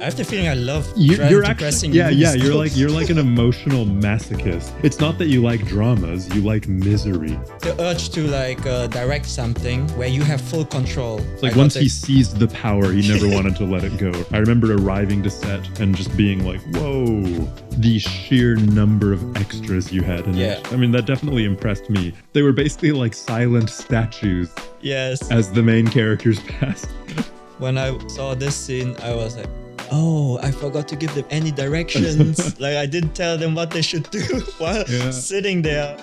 I have the feeling I love you're depressing actually, movies. you're like an emotional masochist. It's not that you like dramas, you like misery. The urge to direct something where you have full control. It's like once he seized the power, he never wanted to let it go. I remember arriving to set and just being like, whoa, the sheer number of extras you had in it. I mean, that definitely impressed me. They were basically like silent statues. Yes. As the main characters passed. When I saw this scene, I was like, oh, I forgot to give them any directions. I didn't tell them what they should do while sitting there.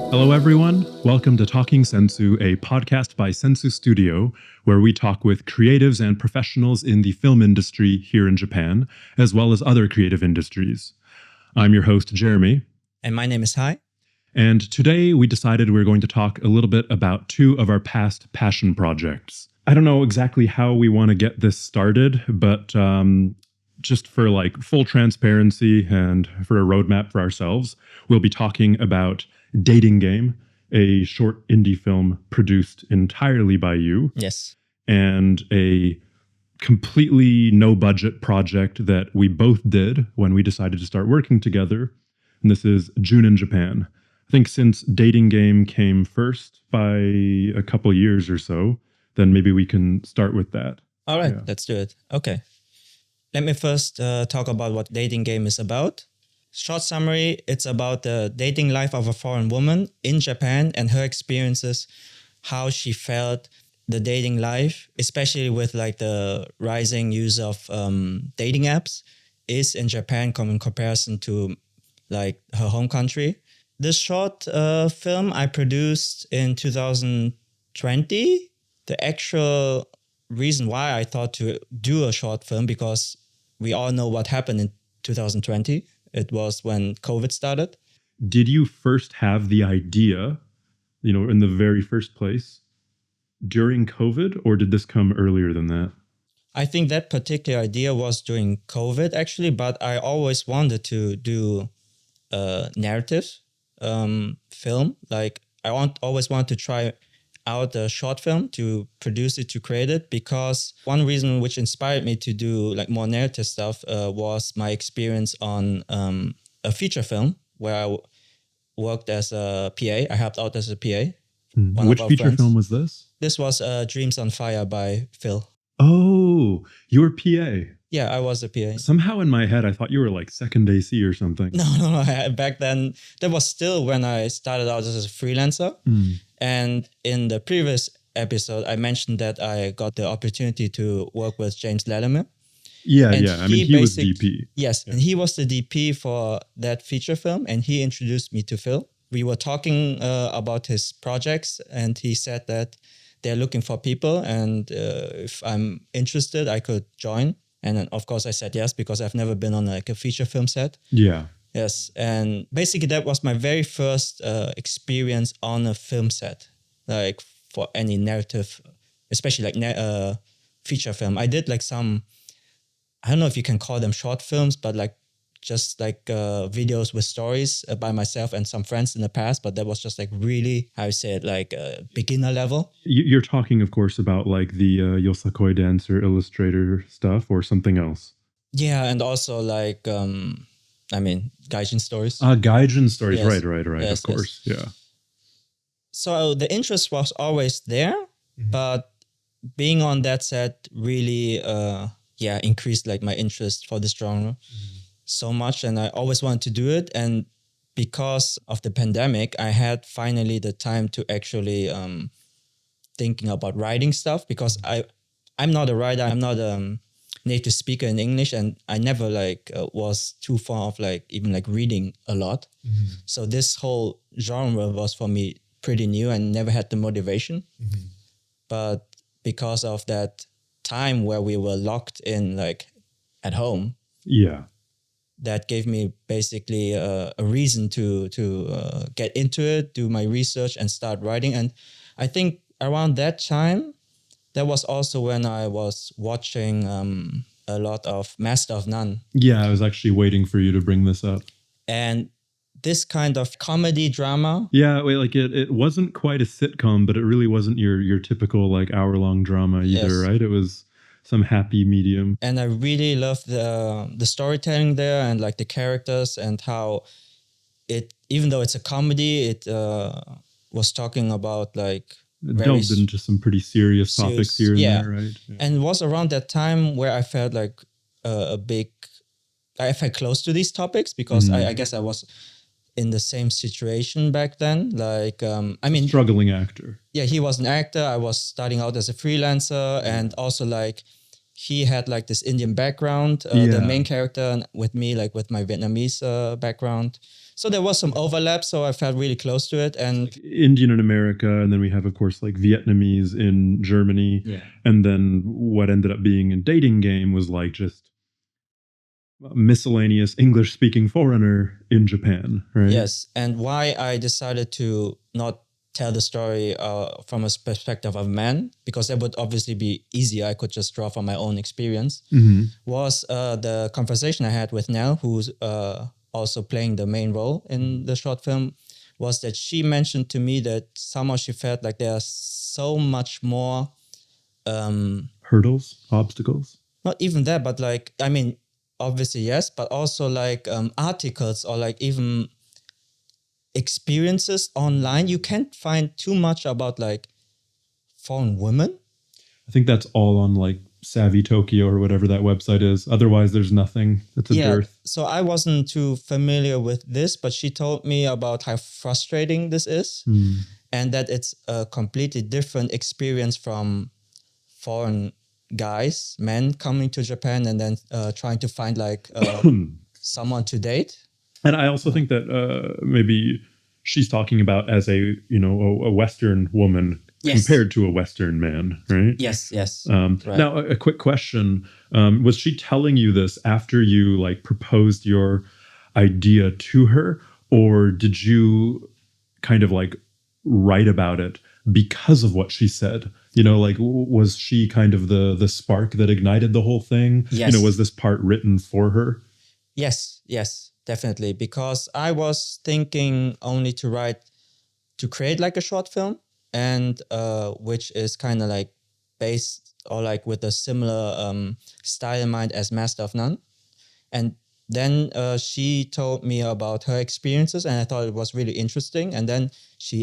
Hello, everyone. Welcome to Talking Sensu, a podcast by Sensu Studio, where we talk with creatives and professionals in the film industry here in Japan, as well as other creative industries. I'm your host, Jeremy. And my name is Hai. And today we decided we're going to talk a little bit about two of our past passion projects. I don't know exactly how we want to get this started, but just for full transparency and for a roadmap for ourselves, we'll be talking about Dating Game, a short indie film produced entirely by you. Yes. And a completely no-budget project that we both did when we decided to start working together. And this is June in Japan. I think since Dating Game came first by a couple years or so, then maybe we can start with that. All right, let's do it. Okay. Let me first talk about what Dating Game is about. Short summary, it's about the dating life of a foreign woman in Japan and her experiences, how she felt the dating life, especially with the rising use of dating apps, is in Japan in comparison to her home country. This short film I produced in 2020. The actual reason why I thought to do a short film, because we all know what happened in 2020. It was when COVID started. Did you first have the idea, in the very first place during COVID, or did this come earlier than that? I think that particular idea was during COVID, actually, but I always wanted to do a narrative film. Always want to try out a short film, to produce it, to create it, because one reason which inspired me to do more narrative stuff was my experience on a feature film where I worked as a PA. I helped out as a PA. Which feature film was this? This was Dreams on Fire by Phil. Oh, you were PA. Yeah, I was a PA. Somehow in my head, I thought you were second AC or something. No. Back then, that was still when I started out as a freelancer. And in the previous episode, I mentioned that I got the opportunity to work with James Latimer. Yeah. I mean, he was DP. Yes, and he was the DP for that feature film, and he introduced me to Phil. We were talking about his projects, and he said that they're looking for people, and if I'm interested, I could join. And then, of course, I said yes, because I've never been on a feature film set. Yeah. Yes. And basically, that was my very first experience on a film set, for any narrative, especially feature film. I did some, I don't know if you can call them short films, but just videos with stories by myself and some friends in the past. But that was just really, how you say it, beginner level. You're talking, of course, about the Yosakoi dancer illustrator stuff or something else. Yeah, and also gaijin stories. Gaijin stories, yes. Right, yes, of course, yes. Yeah. So the interest was always there, but being on that set really, increased my interest for this genre. So much, and I always wanted to do it. And because of the pandemic, I had finally the time to actually thinking about writing stuff, because I'm not a writer. I'm not a native speaker in English, and I never was too far of even reading a lot. So this whole genre was for me pretty new and never had the motivation. But because of that time where we were locked in at home. Yeah. That gave me basically a reason to get into it, do my research, and start writing. And I think around that time, that was also when I was watching a lot of Master of None. Yeah, I was actually waiting for you to bring this up. And this kind of comedy drama. Yeah, wait, like it wasn't quite a sitcom, but it really wasn't your typical like hour-long drama either, Yes. right? It was some happy medium. And I really loved the storytelling there and like the characters and how it, even though it's a comedy, it was talking about like It delved into some pretty serious topics here and yeah. there, right? Yeah. And it was around that time where I felt like I felt close to these topics because I guess I was in the same situation back then. Like, I mean, struggling actor. Yeah, he was an actor. I was starting out as a freelancer, and also like he had like this Indian background. The main character with me, like with my Vietnamese background. So there was some overlap. So I felt really close to it. And like Indian in America, and then we have, of course, like Vietnamese in Germany. Yeah. And then what ended up being a dating game was like just a miscellaneous English-speaking foreigner in Japan, right? Yes. And why I decided to not tell the story from a perspective of man, because that would obviously be easier. I could just draw from my own experience. Was the conversation I had with Nell, who's also playing the main role in the short film, was that she mentioned to me that somehow she felt like there's so much more hurdles, obstacles. Not even that, but like, I mean, obviously yes, but also like articles or like even experiences online. You can't find too much about like foreign women. I think that's all on like Savvy Tokyo or whatever that website is. Otherwise, there's nothing. It's a dearth. So I wasn't too familiar with this, but she told me about how frustrating this is and that it's a completely different experience from foreign guys, men coming to Japan and then trying to find like someone to date. And I also think that maybe she's talking about as a Western woman compared to a Western man, right? Yes. Right. Now, a quick question: was she telling you this after you like proposed your idea to her, or did you kind of like write about it because of what she said? Like was she kind of the spark that ignited the whole thing? Yes. Was this part written for her? Yes, definitely. Because I was thinking only to create like a short film, and which is kind of like based or like with a similar style in mind as Master of None. And then she told me about her experiences, and I thought it was really interesting. And then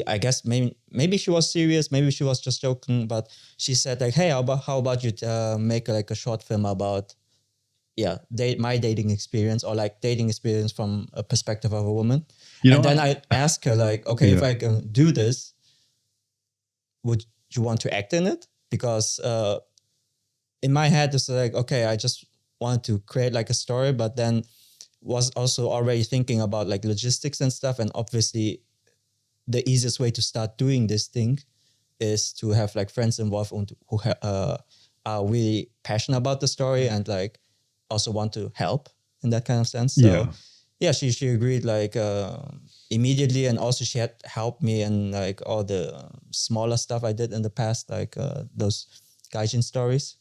I guess maybe she was serious, maybe she was just joking, but she said like, "Hey, how about you make like a short film about my dating experience or like dating experience from a perspective of a woman." And then I asked her like, "Okay, if I can do this, would you want to act in it?" Because in my head it's like, okay, I just wanted to create like a story, but then was also already thinking about like logistics and stuff. And obviously the easiest way to start doing this thing is to have like friends involved who are really passionate about the story and like also want to help in that kind of sense. So she agreed like immediately, and also she had helped me in like all the smaller stuff I did in the past, like those gaijin stories.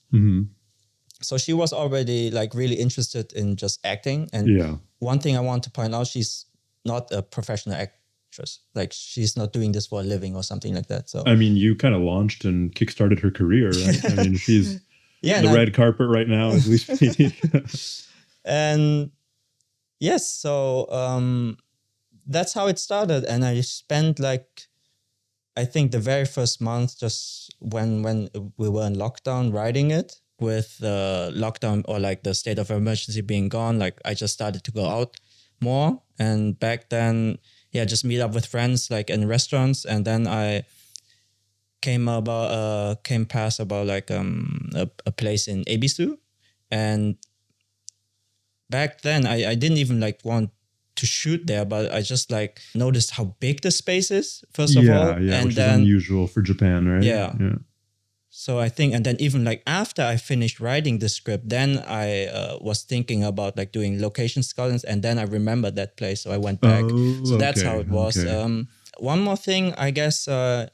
So she was already like really interested in just acting. And one thing I want to point out, she's not a professional actress. Like she's not doing this for a living or something like that. So I mean, you kind of launched and kickstarted her career, right? I mean, she's the red carpet right now as we speak. And yes, so that's how it started. And I spent like, I think the very first month just when we were in lockdown writing it, with the lockdown or like the state of emergency being gone, like I just started to go out more. And back then, just meet up with friends like in restaurants. And then I came past about like a place in Ebisu. And back then I didn't even like want to shoot there, but I just like noticed how big the space is, first of all. And which then, is unusual for Japan, right? Yeah. So I think, and then even like after I finished writing the script, then I was thinking about like doing location scouting, and then I remembered that place, so I went back. That's how it was. One more thing, I guess I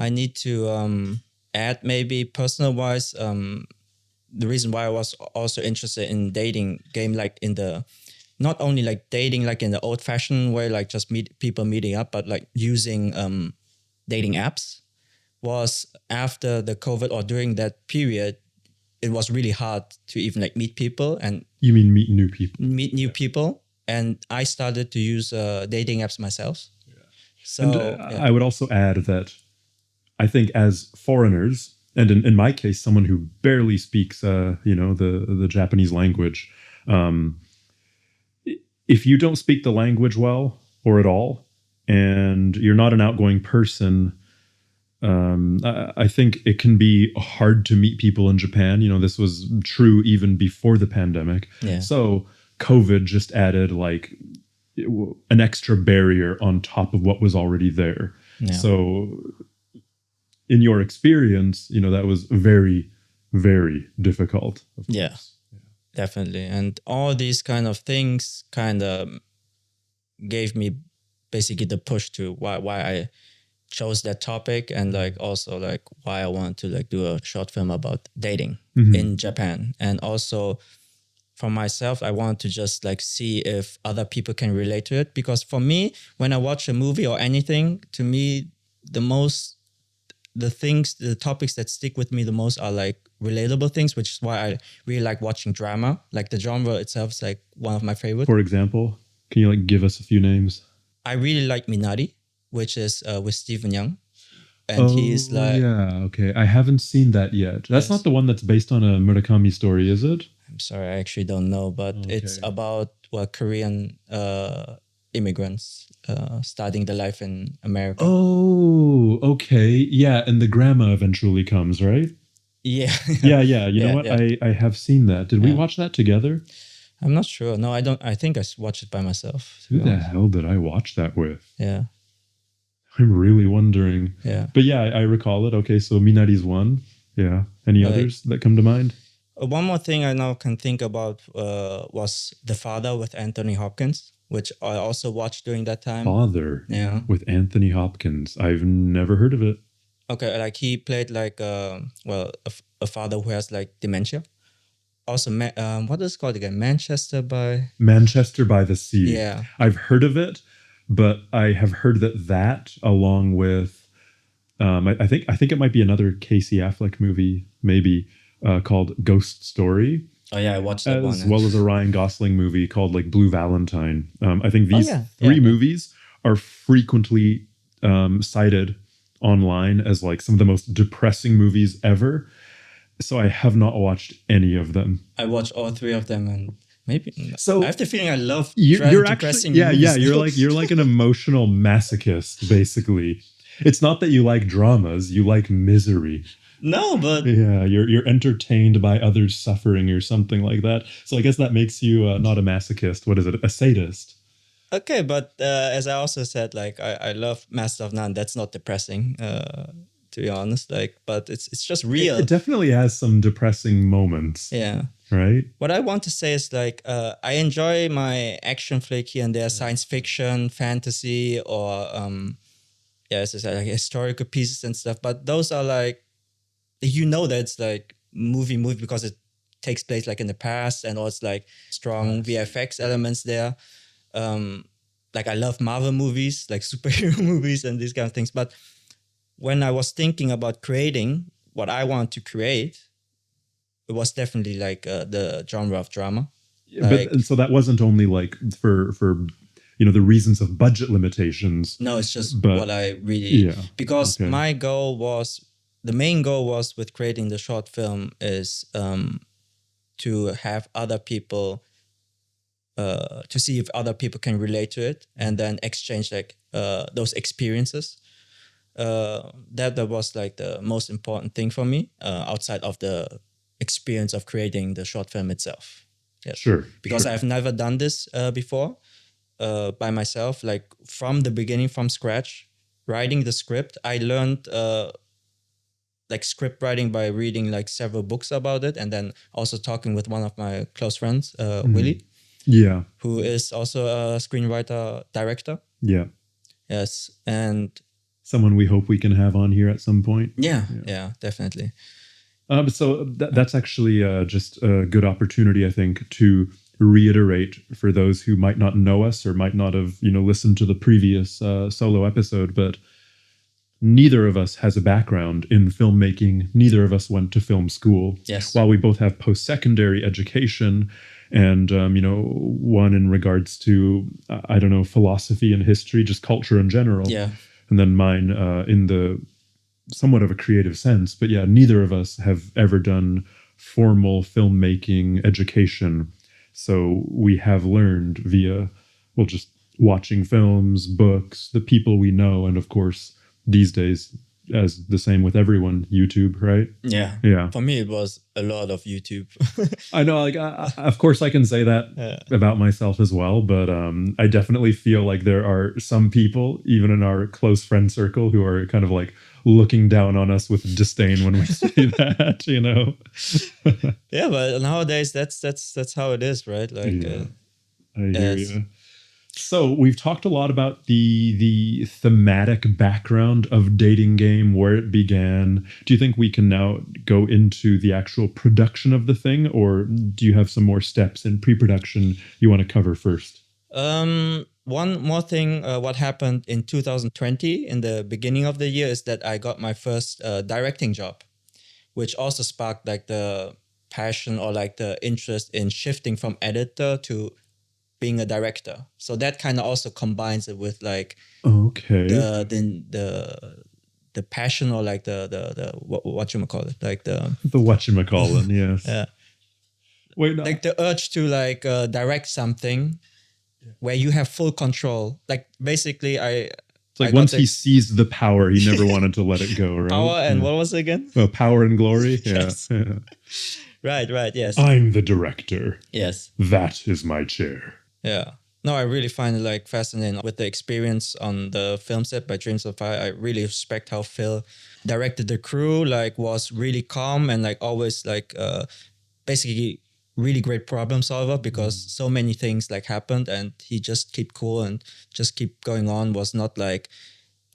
need to add, maybe personal wise, the reason why I was also interested in dating game, like in the not only like dating like in the old fashioned way, like just people meeting up, but like using dating apps, was after the COVID or during that period, it was really hard to even like meet people and You mean meet new people? meet new people. And I started to use dating apps myself. So And I would also add that I think as foreigners, and in my case, someone who barely speaks, the Japanese language, if you don't speak the language well or at all, and you're not an outgoing person, I think it can be hard to meet people in Japan. This was true even before the pandemic. Yeah. So COVID just added like an extra barrier on top of what was already there. Yeah. So in your experience, that was very, very difficult. Of course. Yeah, definitely. And all these kind of things kind of gave me basically the push to why I chose that topic, and like also like why I want to like do a short film about dating in Japan. And also for myself, I want to just like see if other people can relate to it, because for me, when I watch a movie or anything, to me the topics that stick with me the most are like relatable things, which is why I really like watching drama. Like the genre itself is like one of my favorites. For example, can you like give us a few names? I really like Minari, which is with Stephen Young. And he's like... Yeah, okay. I haven't seen that yet. That's not the one that's based on a Murakami story, is it? I'm sorry, I actually don't know, but it's about Korean immigrants starting their life in America. Oh, okay. Yeah, and the grandma eventually comes, right? Yeah. Yeah. You know what? Yeah. I have seen that. Did we watch that together? I'm not sure. No, I don't. I think I watched it by myself. Who the hell did I watch that with? Yeah. I'm really wondering. Yeah. But yeah, I recall it. Okay, so Minari's one. Yeah. Any others that come to mind? One more thing I now can think about was The Father with Anthony Hopkins, which I also watched during that time. Father. Yeah. With Anthony Hopkins. I've never heard of it. Okay, like he played like a father who has like dementia. Also, what is it called again? Manchester by the Sea. Yeah. I've heard of it, but I have heard that along with, I think it might be another Casey Affleck movie, maybe called Ghost Story. Oh yeah, I watched that one. As well as a Ryan Gosling movie called like Blue Valentine. I think these three movies are frequently cited online as like some of the most depressing movies ever. So I have not watched any of them. I watched all three of them, and maybe so I have the feeling I love you're depressing actually movies. you're like an emotional masochist basically. It's not that you like dramas, you like misery. No, but yeah, you're entertained by others' suffering or something like that. So I guess that makes you not a masochist. What is it? A sadist. Okay, but as I also said, like I love Master of None. That's not depressing, to be honest. Like, but it's just real. It definitely has some depressing moments. Yeah. Right. What I want to say is like I enjoy my action flick here and there, science fiction, fantasy, or as I said, like historical pieces and stuff. But those are like, that it's like movie because it takes place like in the past, and also like strong VFX elements there. Like I love Marvel movies, like superhero movies and these kind of things. But when I was thinking about creating what I want to create, it was definitely like the genre of drama. Like, but so that wasn't only like for the reasons of budget limitations. No, it's just what I really because the main goal was with creating the short film is to have other people to see if other people can relate to it, and then exchange like those experiences. That was like the most important thing for me outside of the experience of creating the short film itself. Yes. Sure. Because I've never done this before by myself, like from the beginning, from scratch, writing the script. I learned like script writing by reading like several books about it, and then also talking with one of my close friends, Willie. Yeah. Who is also a screenwriter, director. Yeah. Yes. And someone we hope we can have on here at some point. Yeah, definitely. So that's actually just a good opportunity, I think, to reiterate for those who might not know us or might not have, listened to the previous solo episode, but neither of us has a background in filmmaking. Neither of us went to film school. Yes. While we both have post-secondary education and, one in regards to, philosophy and history, just culture in general. Yeah. And then mine in the somewhat of a creative sense. But yeah, neither of us have ever done formal filmmaking education. So we have learned via, just watching films, books, the people we know, and of course, these days, as the same with everyone, YouTube, right? Yeah. Yeah. For me, it was a lot of YouTube. I know, of course, I can say that about myself as well, but I definitely feel like there are some people, even in our close friend circle, who are kind of like looking down on us with disdain when we say that, Yeah, but nowadays that's how it is, right? Like, I hear you. So we've talked a lot about the thematic background of Dating Game, where it began. Do you think we can now go into the actual production of the thing, or do you have some more steps in pre-production you want to cover first? One more thing, what happened in 2020, in the beginning of the year, is that I got my first directing job, which also sparked like the passion or like the interest in shifting from editor to being a director. So that kind of also combines it with like the passion or like the whatchamacallit, like the whatchamacallit, yes. Yeah. Wait, no. Like the urge to like direct something where you have full control. Like basically it's like once he seized the power, he never wanted to let it go, right? Power and what was it again? Oh, power and glory. Yes. Yeah. Right, yes. I'm the director. Yes. That is my chair. Yeah. No, I really find it like fascinating with the experience on the film set by Dreams of Fire. I really respect how Phil directed the crew, like was really calm and like always like basically really great problem solver, because so many things like happened and he just keep cool and just keep going on. Was not like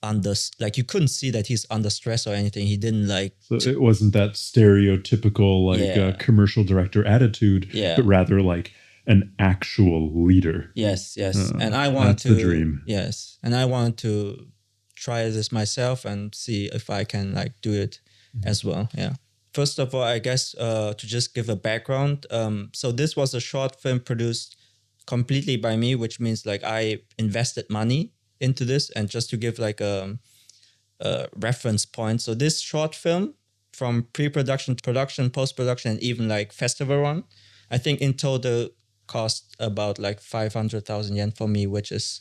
under, like you couldn't see that he's under stress or anything. He didn't like. So it wasn't that stereotypical like commercial director attitude, but rather like an actual leader. Yes. And I wanted to. That's the dream. Yes. And I wanted to try this myself and see if I can like do it as well. Yeah. First of all, I guess to just give a background. So this was a short film produced completely by me, which means like I invested money into this. And just to give like a reference point. So this short film, from pre-production to production, post-production, and even like festival run, I think in total cost about like 500,000 yen for me, which is,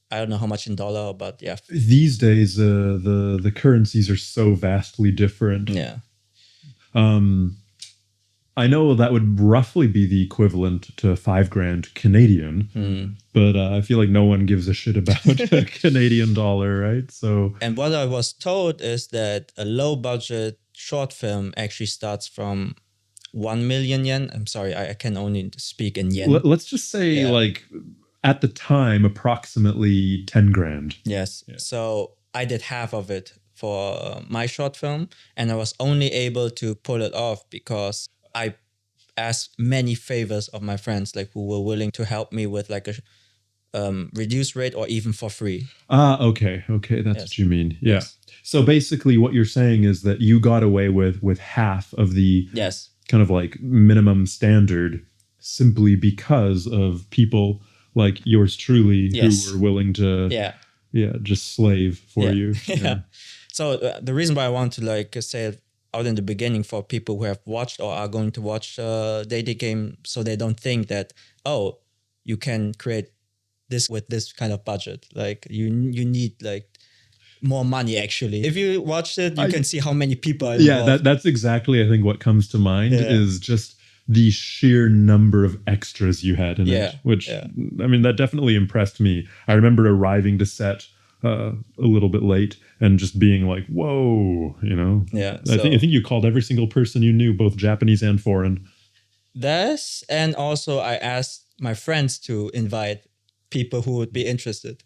I don't know how much in dollar, but yeah. These days, the currencies are so vastly different. Yeah. I know that would roughly be the equivalent to $5,000 Canadian, but I feel like no one gives a shit about a Canadian dollar, right? So, and what I was told is that a low budget short film actually starts from 1 million yen. I'm sorry, I can only speak in yen. Let's just say like at the time, approximately 10 grand. Yes. Yeah. So I did half of it for my short film, and I was only able to pull it off because I asked many favors of my friends, like who were willing to help me with like a reduced rate or even for free. Okay. That's what you mean. Yeah. Yes. So basically what you're saying is that you got away with half of the kind of like minimum standard simply because of people like yours truly who were willing to just slave for you. Yeah. So the reason why I want to like say it out in the beginning for people who have watched or are going to watch Dating Game, so they don't think that, oh, you can create this with this kind of budget. Like you need like more money actually. If you watched it, you can see how many people are involved. Yeah, that's exactly I think what comes to mind is just the sheer number of extras you had in it, which I mean that definitely impressed me. I remember arriving to set a little bit late and just being like, whoa, Yeah. I think you called every single person you knew, both Japanese and foreign. This, and also I asked my friends to invite people who would be interested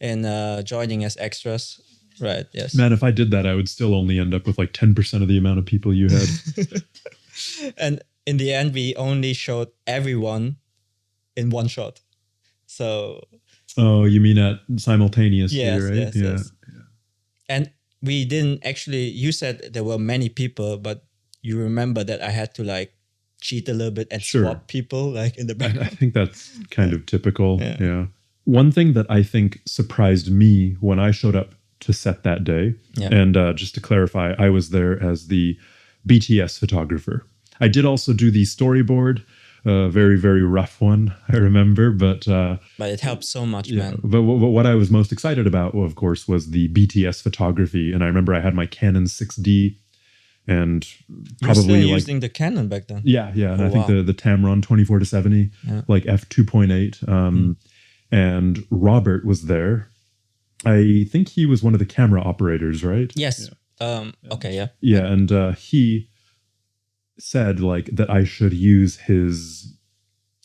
in joining as extras. Right. Yes. Man, if I did that, I would still only end up with like 10% of the amount of people you had. And in the end, we only showed everyone in one shot. So Oh, you mean at simultaneously, yes, right? yes, Yeah. yes. And we didn't actually, you said there were many people, but you remember that I had to like cheat a little bit and Sure. swap people like in the I background. think that's kind of typical. Yeah. Yeah. One thing that I think surprised me when I showed up to set that day, Yeah. and just to clarify, I was there as the BTS photographer. I did also do the storyboard, very, very rough one, I remember, but it helps so much, yeah. man. But what I was most excited about, of course, was the BTS photography. And I remember I had my Canon 6D and You're still probably like using the Canon back then. yeah, and Oh, I think wow. the Tamron 24-70, like f2.8. And Robert was there. I think he was one of the camera operators, right? Yes. Okay, yeah. Yeah, and he said like that I should use his.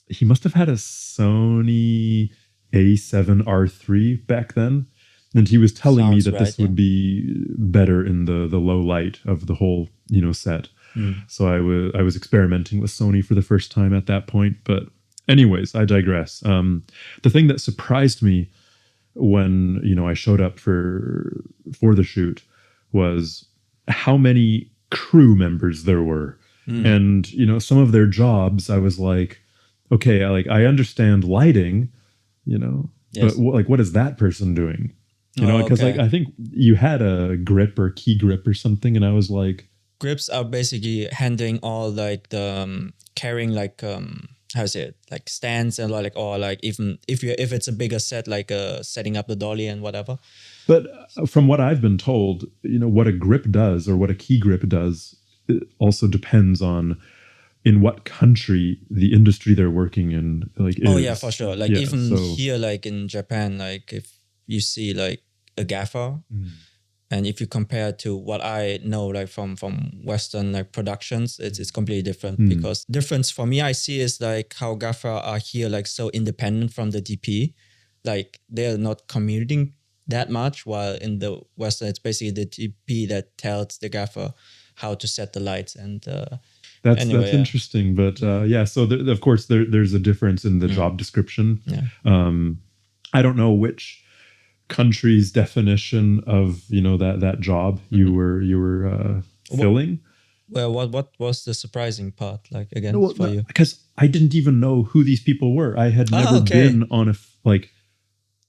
He must have had a Sony A7R3 back then, and he was telling me Sounds that this right, yeah. would be better in the low light of the whole set. So I was experimenting with Sony for the first time at that point. But anyways, I digress. The thing that surprised me when I showed up for the shoot was how many crew members there were. And some of their jobs, I was like, okay, I understand lighting, Yes. but what is that person doing? Because okay. I think you had a grip or key grip or something, and I was like, Grips are basically handling all like the carrying like how is it, like stands and like, or like even if it's a bigger set, like setting up the dolly and whatever. But from what I've been told, what a grip does or what a key grip does, it also depends on in what country the industry they're working in is. Oh yeah, for sure. Like even so, here, like in Japan, like if you see like a gaffer, and if you compare it to what I know, like from Western like productions, it's completely different. Because difference for me I see is like how gaffer are here like so independent from the DP, like they're not commuting that much, while in the Western it's basically the DP that tells the gaffer how to set the lights. And that's anyway, interesting. But so of course there's a difference in the job description. I don't know which country's definition of that job you were filling. Well, what was the surprising part, like again, for you? Because I didn't even know who these people were. I had never been on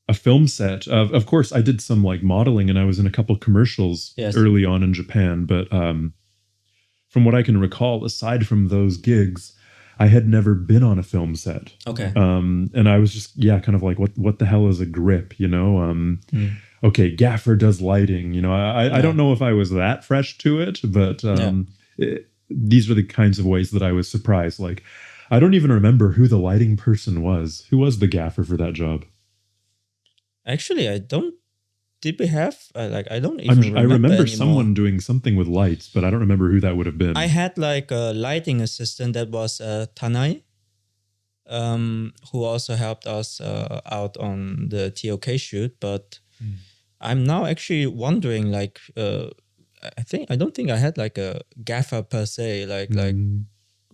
a film set. Of course, I did some like modeling, and I was in a couple commercials early on in Japan. But from what I can recall, aside from those gigs, I had never been on a film set. Okay. And I was just, kind of like, what the hell is a grip, Okay, gaffer does lighting, I don't know if I was that fresh to it, but these are the kinds of ways that I was surprised. Like, I don't even remember who the lighting person was. Who was the gaffer for that job? Actually, I don't. Did we have I don't even remember. I remember anymore. someone doing something with lights, but I don't remember who that would have been. I had like a lighting assistant that was Tanai, who also helped us out on the TOK shoot. But I'm now actually wondering, like, I don't think I had like a gaffer per se, like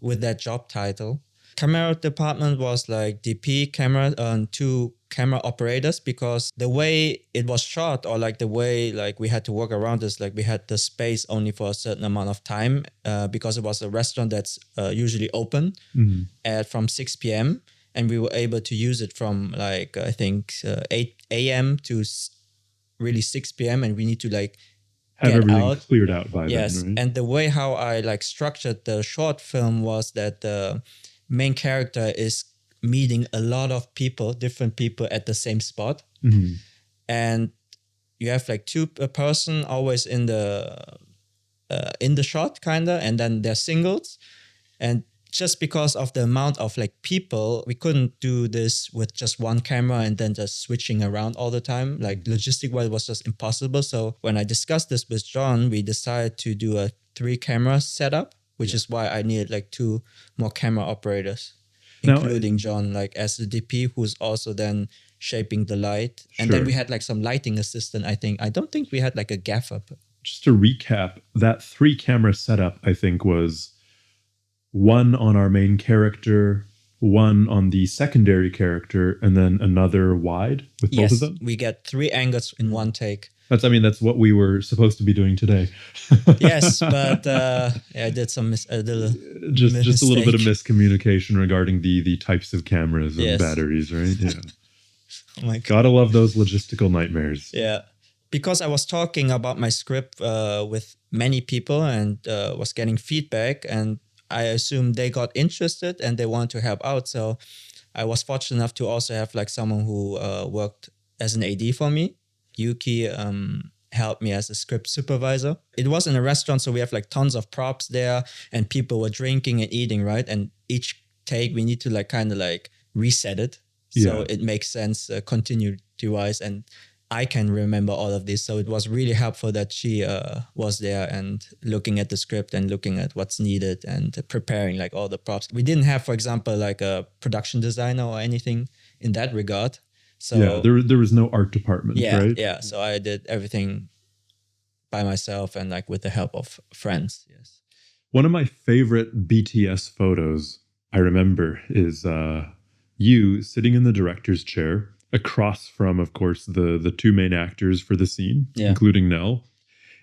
with that job title. Camera department was like DP, camera, and 2 camera operators, because the way it was shot, or like the way like we had to work around this, like we had the space only for a certain amount of time, because it was a restaurant that's usually open from 6 p.m. and we were able to use it from like I think 8 a.m. to really 6 p.m. and we need to like have everything cleared out by then, right? And the way how I like structured the short film was that the main character is meeting a lot of people, different people at the same spot. And you have like 2 person always in the shot kinda, and then they're singles. And just because of the amount of like people, we couldn't do this with just one camera and then just switching around all the time. Like logistic wise, it was just impossible. So when I discussed this with John, we decided to do a 3 camera setup, which is why I needed like 2 more camera operators, including John, like as the DP, who's also then shaping the light. And then we had like some lighting assistant, I think. I don't think we had like a gaffer. Just to recap, that 3 camera setup, I think, was 1 on our main character, one on the secondary character and then another wide with both of Yes, them? we get 3 angles in one take. That's what we were supposed to be doing today. Yes, but I did a little just a little bit of mistake. miscommunication regarding the types of cameras and Yes. batteries, right? Yeah. Oh my God. Gotta love those logistical nightmares. Yeah. Because I was talking about my script with many people and was getting feedback, and I assume they got interested and they want to help out. So I was fortunate enough to also have like someone who worked as an AD for me. Yuki helped me as a script supervisor. It was in a restaurant, so we have like tons of props there, and people were drinking and eating, right? And each take we need to like kind of like reset it, so it makes sense continuity-wise, and I can remember all of this. So it was really helpful that she was there and looking at the script and looking at what's needed and preparing like all the props. We didn't have, for example, like a production designer or anything in that regard. So yeah, there was no art department, right? Yeah, so I did everything by myself and like with the help of friends. Yes. One of my favorite BTS photos I remember is you sitting in the director's chair across from, of course, the two main actors for the scene, including Nell.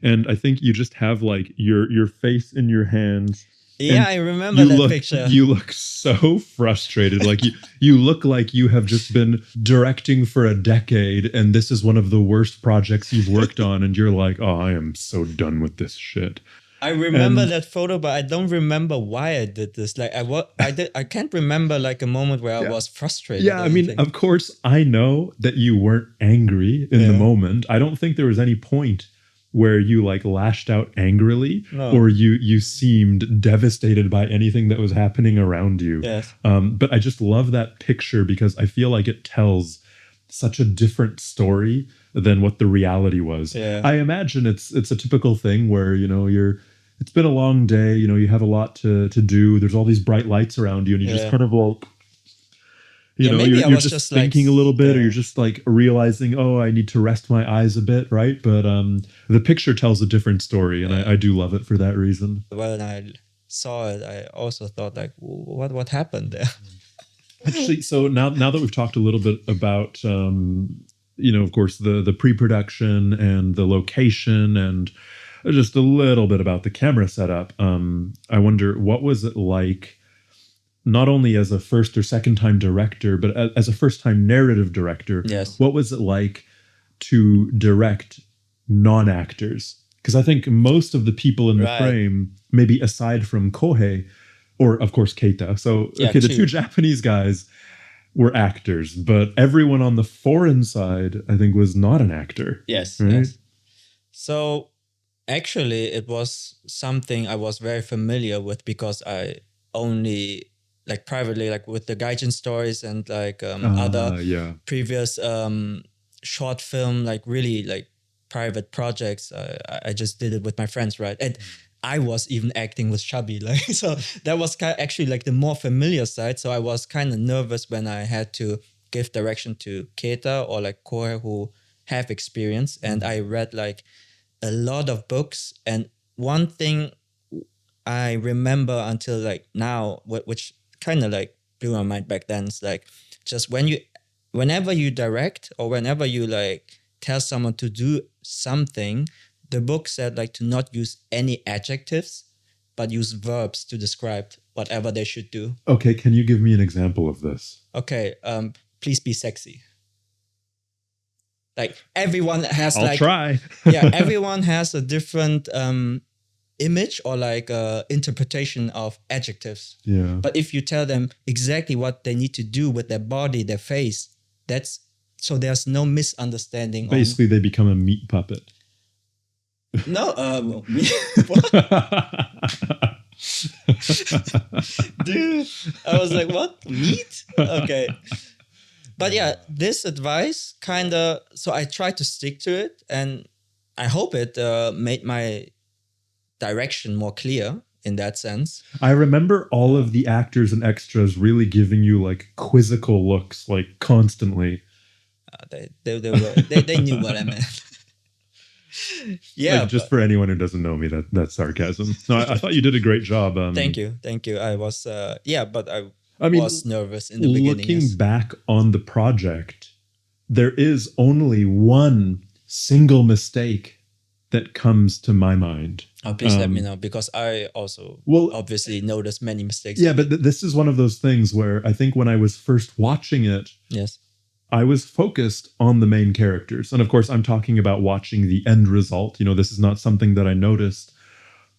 And I think you just have like your face in your hands. Yeah, I remember that picture. You look so frustrated. Like you look like you have just been directing for a decade and this is one of the worst projects you've worked on. And you're like, oh, I am so done with this shit. I remember that photo, but I don't remember why I did this. Like I can't remember like a moment where I was frustrated. Yeah, I mean, of course, I know that you weren't angry in the moment. I don't think there was any point where you like lashed out angrily or you seemed devastated by anything that was happening around you. Yes. But I just love that picture because I feel like it tells such a different story than what the reality was. Yeah. I imagine it's a typical thing where, you know, it's been a long day, you know, you have a lot to do. There's all these bright lights around you and you just kind of like, you know, you're just thinking like, a little bit or you're just like realizing, oh, I need to rest my eyes a bit, right? But the picture tells a different story and I do love it for that reason. When I saw it, I also thought like, what happened there? Actually, so now that we've talked a little bit about, you know, of course, the pre-production and the location and just a little bit about the camera setup, I wonder, what was it like not only as a first or second time director, but as a first time narrative director? Yes. What was it like to direct non-actors? Because I think most of the people in the frame, maybe aside from Kohei, or of course Keita. So, okay, the two Japanese guys were actors, but everyone on the foreign side, I think, was not an actor. Yes, right? yes. So actually, it was something I was very familiar with because I only, like privately, like with the Gaijin stories and like other previous short film, like really like private projects, I just did it with my friends, right? And I was even acting with Chubby, like, so that was actually like the more familiar side. So I was kind of nervous when I had to give direction to Keita or like Kohei who have experience. And I read like a lot of books. And one thing I remember until like now, which kind of like blew my mind back then, is like just whenever you direct or whenever you like tell someone to do something, the book said like to not use any adjectives, but use verbs to describe whatever they should do. Okay, can you give me an example of this? Okay, please be sexy. Like everyone has I'll try. Yeah, everyone has a different image or like interpretation of adjectives. Yeah. But if you tell them exactly what they need to do with their body, their face, so there's no misunderstanding. Basically, they become a meat puppet. No, dude, I was like, what? Meat? Okay. But yeah, this advice kind of, so I tried to stick to it and I hope it made my direction more clear in that sense. I remember all of the actors and extras really giving you like quizzical looks, like constantly. They knew what I meant. Yeah, like, just for anyone who doesn't know me, that's sarcasm. No, I thought you did a great job. Thank you. I was but I mean, was nervous in the beginning. looking Yes. back on the project, there is only one single mistake that comes to my mind. Oh, please let me know, because I also obviously noticed many mistakes. Yeah, but this is one of those things where I think when I was first watching it, Yes, I was focused on the main characters. And of course, I'm talking about watching the end result. This is not something that I noticed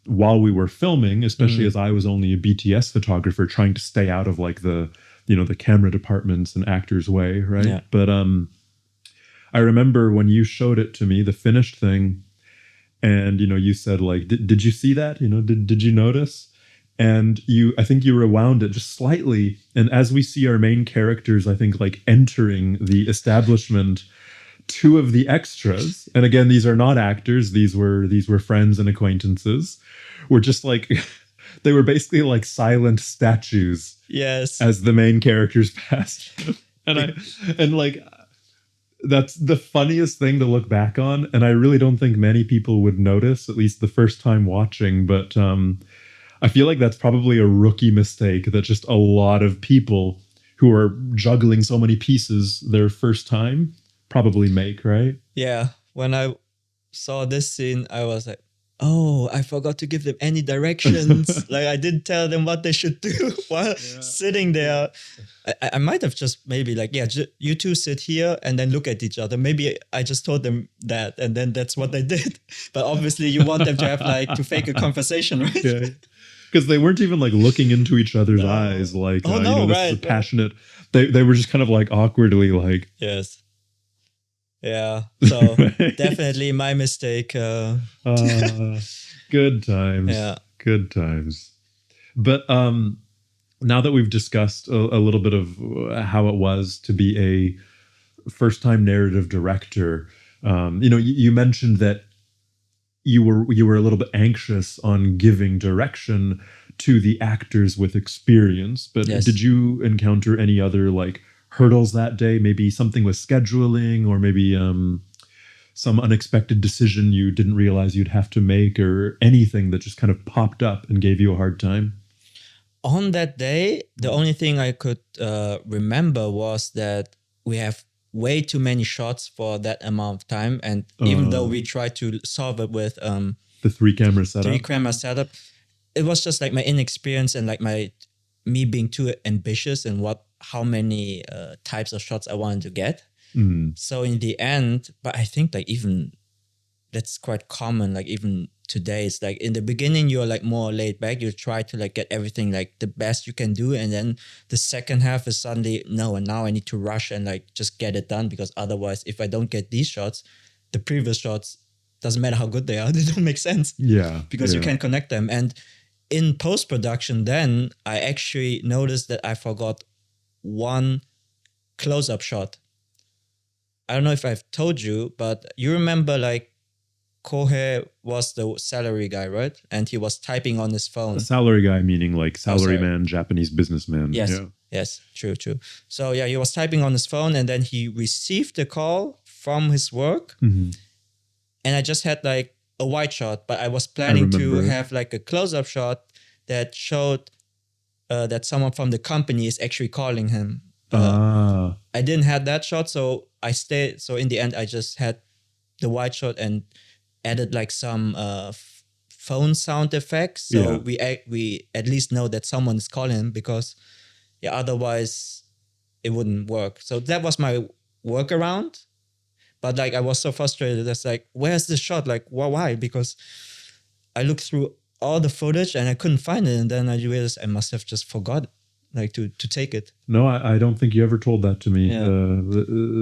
while we were filming, especially as I was only a BTS photographer trying to stay out of like the camera departments and actors' way, right? Yeah. But I remember when you showed it to me, the finished thing, and you said like, did you see that? Did you notice? And I think you rewound it just slightly. And as we see our main characters, I think like entering the establishment, two of the extras, and again, these are not actors, these were friends and acquaintances, were just like, they were basically like silent statues. Yes. As the main characters passed. and like, that's the funniest thing to look back on. And I really don't think many people would notice, at least the first time watching. But I feel like that's probably a rookie mistake that just a lot of people who are juggling so many pieces their first time probably make, right? Yeah. When I saw this scene, I was like, oh, I forgot to give them any directions. Like I didn't tell them what they should do while sitting there. I might have just maybe like, you two sit here and then look at each other. Maybe I just told them that and then that's what they did. But obviously you want them to have like to fake a conversation, right? Yeah. Because they weren't even like looking into each other's eyes like, this is passionate. They were just kind of like awkwardly like. Yes. Yeah, so definitely my mistake. Good times. Yeah. Good times. But now that we've discussed a little bit of how it was to be a first-time narrative director, you mentioned that you were a little bit anxious on giving direction to the actors with experience. But did you encounter any other like hurdles that day? Maybe something with scheduling, or maybe some unexpected decision you didn't realize you'd have to make, or anything that just kind of popped up and gave you a hard time? On that day, the only thing I could remember was that we have way too many shots for that amount of time. And even though we tried to solve it with the 3-camera setup, it was just like my inexperience and like me being too ambitious in how many types of shots I wanted to get. So in the end, but I think like even that's quite common, like even today, it's like in the beginning you're like more laid back, you try to like get everything like the best you can do, and then the second half is suddenly no, and now I need to rush and like just get it done, because otherwise if I don't get these shots, the previous shots, doesn't matter how good they are, they don't make sense. Because you can't connect them. And in post-production then I actually noticed that I forgot one close-up shot. I don't know if I've told you, but you remember like Kohei was the salary guy, right? And he was typing on his phone. A salary guy meaning like salaryman, Japanese businessman. Yes, yes, true. So yeah, he was typing on his phone, and then he received a call from his work. And I just had like a wide shot, but I was planning to have like a close-up shot that showed that someone from the company is actually calling him. I didn't have that shot, so I stayed. So in the end, I just had the wide shot and added like some phone sound effects. So we at least know that someone is calling him, because otherwise it wouldn't work. So that was my workaround. But like I was so frustrated. That's like, where's the shot? Like, why? Because I looked through all the footage and I couldn't find it. And then I realized I must have just forgot like to take it. No, I don't think you ever told that to me.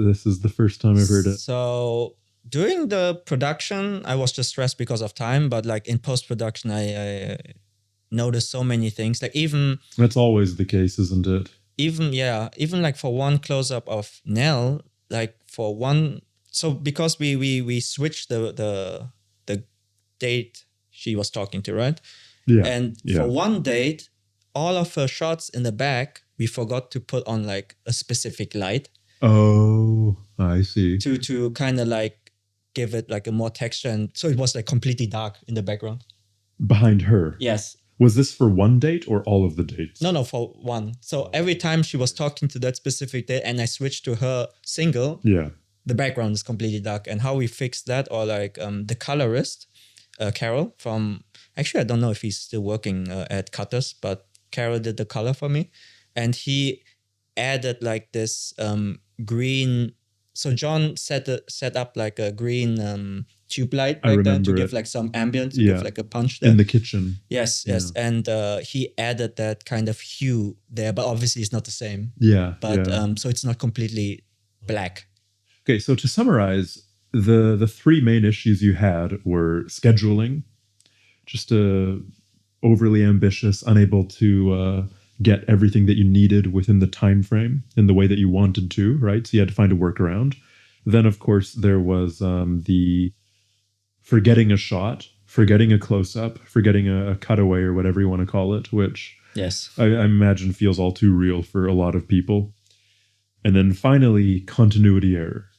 This is the first time I've heard it. So during the production, I was just stressed because of time. But like in post-production, I noticed so many things. Like even... That's always the case, isn't it? Even like for one close-up of Nell, like for one... So because we switched the date she was talking to, right? Yeah. And for one date, all of her shots in the back, we forgot to put on like a specific light. Oh, I see. To kind of like give it like a more texture. And so it was like completely dark in the background. Behind her? Yes. Was this for one date or all of the dates? No, for one. So every time she was talking to that specific date and I switched to her single, Yeah. the background is completely dark. And how we fixed that, or like the colorist, Carol from, actually, I don't know if he's still working at Cutters, but Carol did the color for me. And he added like this green. So John set up like a green tube light back then to give like some ambience, to give like a punch there. In the kitchen. Yes. And he added that kind of hue there, but obviously it's not the same. Yeah. But so it's not completely black. Okay, so to summarize, the three main issues you had were scheduling, just overly ambitious, unable to get everything that you needed within the time frame in the way that you wanted to, right? So you had to find a workaround. Then, of course, there was the forgetting a shot, forgetting a close-up, forgetting a cutaway or whatever you want to call it, which I imagine feels all too real for a lot of people. And then finally, continuity error.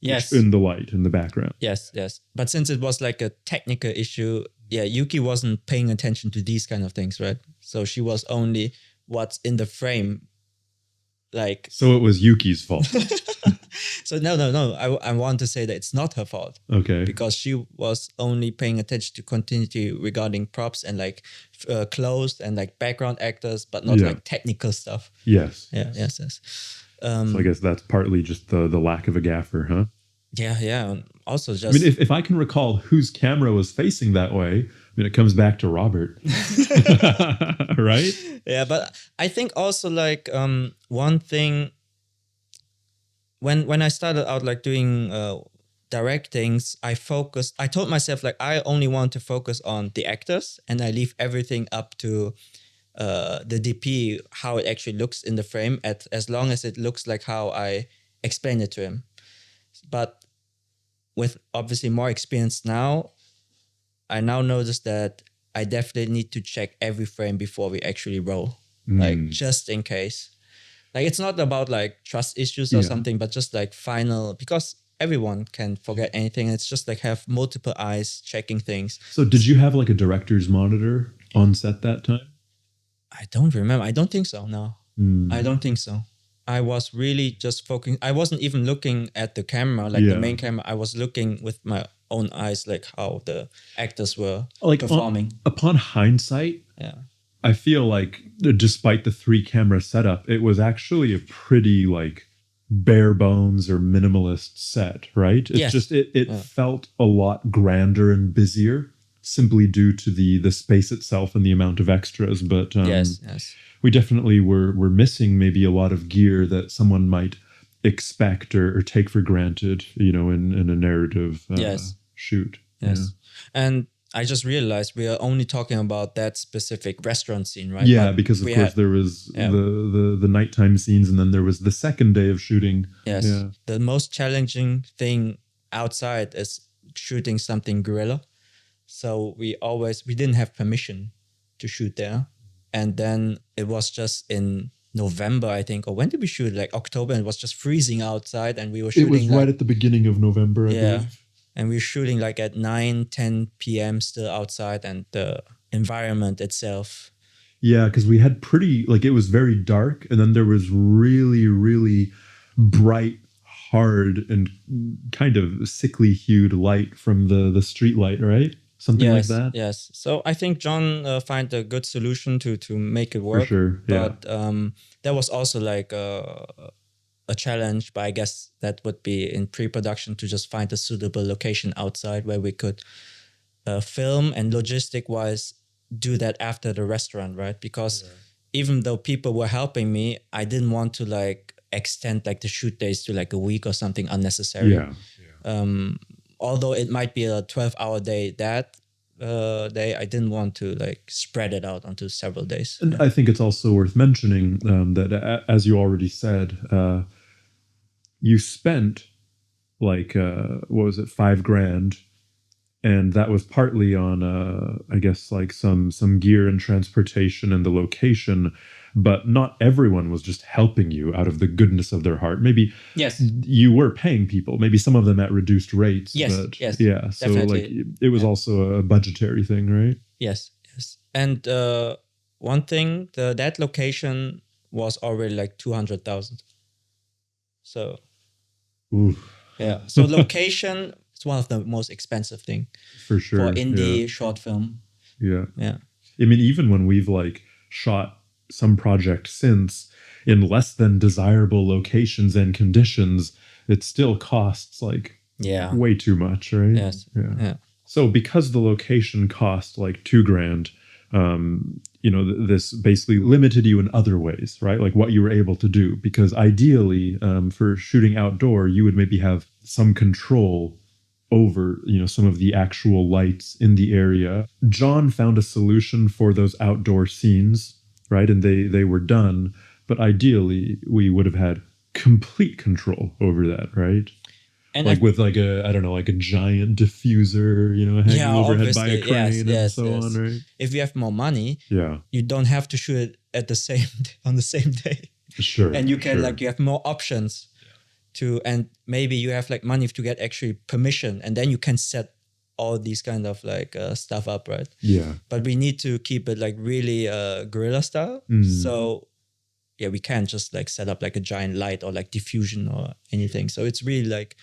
Yes. In the light, in the background. Yes. But since it was like a technical issue, Yuki wasn't paying attention to these kind of things, right? So she was only what's in the frame. Like. So it was Yuki's fault. So no. I want to say that it's not her fault. Okay. Because she was only paying attention to continuity regarding props and like clothes and like background actors, but not like technical stuff. Yes. Yes. So I guess that's partly just the lack of a gaffer, huh? Yeah. Also just... I mean, if I can recall whose camera was facing that way, I mean, it comes back to Robert. Right? Yeah, but I think also like one thing... When I started out like doing directings, I told myself like I only want to focus on the actors and I leave everything up to the DP, how it actually looks in the frame, as long as it looks like how I explained it to him. But with obviously more experience now, I now notice that I definitely need to check every frame before we actually roll, like just in case. Like it's not about like trust issues or something, but just like final, because everyone can forget anything. It's just like have multiple eyes checking things. So did you have like a director's monitor on set that time? I don't remember. I don't think so. No, I don't think so. I was really just focusing. I wasn't even looking at the camera, like the main camera. I was looking with my own eyes, like how the actors were like performing. Upon hindsight, I feel like despite the 3-camera setup, it was actually a pretty like bare bones or minimalist set, right? It's just it felt a lot grander and busier, simply due to the space itself and the amount of extras. But we definitely were missing maybe a lot of gear that someone might expect or take for granted, you know, in a narrative shoot. Yes. And I just realized we are only talking about that specific restaurant scene, right? Yeah, because of course there was the nighttime scenes, and then there was the second day of shooting. Yes. Yeah. The most challenging thing outside is shooting something guerrilla. So we didn't have permission to shoot there. And then it was just in November, I think, or when did we shoot? Like October, and it was just freezing outside, and we were shooting. It was right at the beginning of November, I believe. And we were shooting like at 9-10 p.m. still outside, and the environment itself. Yeah, because we had it was very dark, and then there was really, really bright, hard, and kind of sickly hued light from the street light, right? Something like that. Yes. So I think John found a good solution to make it work. For sure, yeah. But there was also like a challenge, but I guess that would be in pre-production to just find a suitable location outside where we could film and logistic-wise do that after the restaurant, right? Because even though people were helping me, I didn't want to like extend like the shoot days to like a week or something unnecessary. Although it might be a 12-hour day day, I didn't want to like spread it out onto several days. And I think it's also worth mentioning that, as you already said, you spent like, what was it, $5,000. And that was partly on, I guess, like some gear and transportation and the location. But not everyone was just helping you out of the goodness of their heart. Maybe you were paying people, maybe some of them at reduced rates. Yes, but yeah, so definitely. Like it was also a budgetary thing, right? Yes. And one thing, that location was already like 200,000. So Ooh. yeah. So location is one of the most expensive thing For sure. for indie short film. Yeah. Yeah. I mean, even when we've like shot some project since in less than desirable locations and conditions, it still costs like Yeah. way too much, right? Yes. Yeah. So because the location cost like $2,000, this basically limited you in other ways, right? Like what you were able to do. Because ideally, for shooting outdoor, you would maybe have some control over, some of the actual lights in the area. John found a solution for those outdoor scenes, right? And they were done. But ideally, we would have had complete control over that, right? And like with like a giant diffuser, hanging overhead by a crane and so on, right? If you have more money, Yeah, you don't have to shoot it at the same on the same day. Sure. And you can you have more options and maybe you have like money to get actually permission, and then you can set all these kind of like stuff up, right? Yeah. But we need to keep it like really guerrilla style. So yeah, we can't just like set up like a giant light or like diffusion or anything. So it's really like,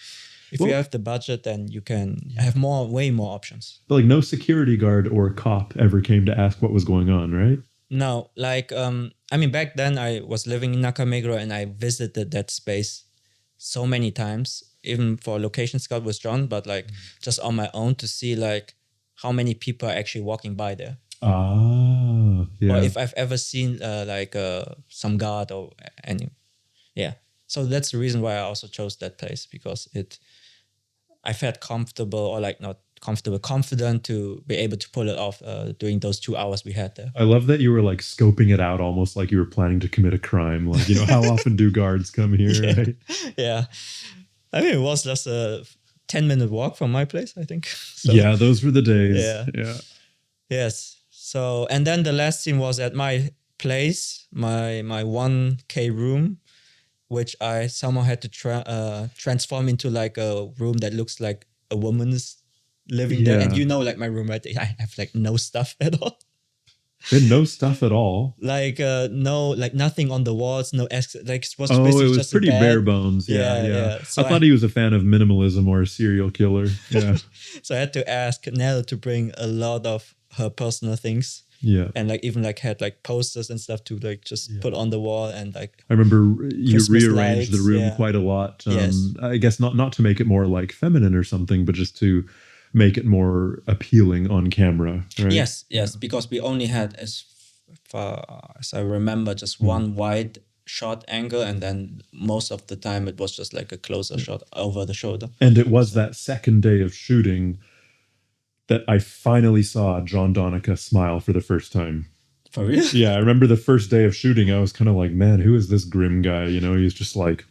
if you have the budget, then you can have way more options. But like no security guard or cop ever came to ask what was going on, right? No, like, back then I was living in Nakameguro and I visited that space so many times, even for location scout with John, but like just on my own to see like how many people are actually walking by there. Ah, yeah. Or if I've ever seen some guard or any, yeah. So that's the reason why I also chose that place, because I felt comfortable, or like not comfortable, confident to be able to pull it off during those 2 hours we had there. I love that you were like scoping it out almost like you were planning to commit a crime. Like, how often do guards come here, right? Yeah. It was just a 10-minute walk from my place, I think. So, yeah, those were the days. Yeah. Yes. So, and then the last scene was at my place, my 1K room, which I somehow had to transform into like a room that looks like a woman's living there. And like my room, right? I have like no stuff at all. No stuff at all. Like no, like nothing on the walls, no like it was it was just pretty bare bones. Yeah. So I thought he was a fan of minimalism or a serial killer. Yeah. So I had to ask Nell to bring a lot of her personal things. Yeah. And like even like had like posters and stuff to like just put on the wall, and like I remember you Christmas rearranged lights, the room quite a lot. I guess not to make it more like feminine or something, but just to make it more appealing on camera, right? Yes, because we only had, as far as I remember, just one wide shot angle, and then most of the time it was just like a closer shot over the shoulder. And it was that second day of shooting that I finally saw John Donica smile for the first time. For real? Yeah, I remember the first day of shooting, I was kind of like, man, who is this grim guy? He was just like...